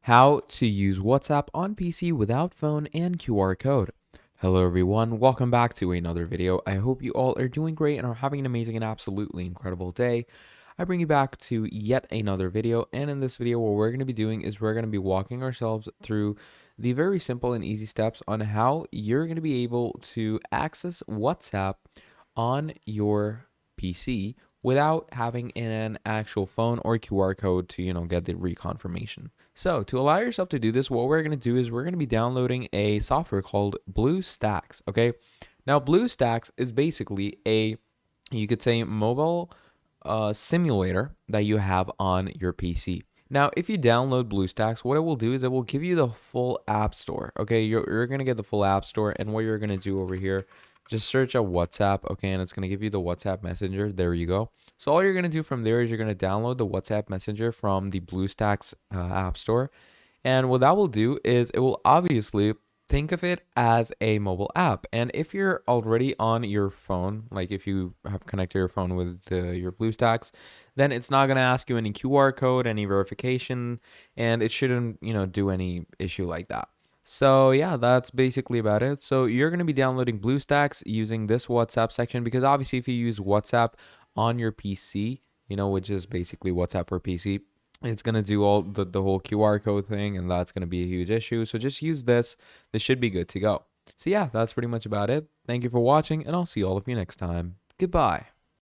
How to use WhatsApp on PC without phone and QR code. Hello everyone, welcome back to another video. I hope you all are doing great and are having an amazing and absolutely incredible day. I bring you back to yet another video, and in this video what we're going to be doing is we're going to be walking ourselves through the very simple and easy steps on how you're going to be able to access WhatsApp on your PC without having an actual phone or QR code to, get the reconfirmation. So to allow yourself to do this, what we're going to do is we're going to be downloading a software called BlueStacks. Okay. Now, BlueStacks is basically you could say, mobile simulator that you have on your PC. Now, if you download BlueStacks, what it will do is it will give you the full app store. Okay, you're going to get the full app store, and what you're going to do over here, just search a WhatsApp, okay, and it's going to give you the WhatsApp Messenger. There you go. So all you're going to do from there is you're going to download the WhatsApp Messenger from the BlueStacks app store. And what that will do is it will obviously think of it as a mobile app. And if you're already on your phone, like if you have connected your phone with your BlueStacks, then it's not going to ask you any QR code, any verification, and it shouldn't, do any issue like that. So yeah, that's basically about it. So you're going to be downloading BlueStacks using this WhatsApp section, because obviously if you use WhatsApp on your PC, which is basically WhatsApp for PC, it's going to do all the whole QR code thing, and that's going to be a huge issue. So just use this. This should be good to go. So yeah, that's pretty much about it. Thank you for watching, and I'll see all of you next time. Goodbye.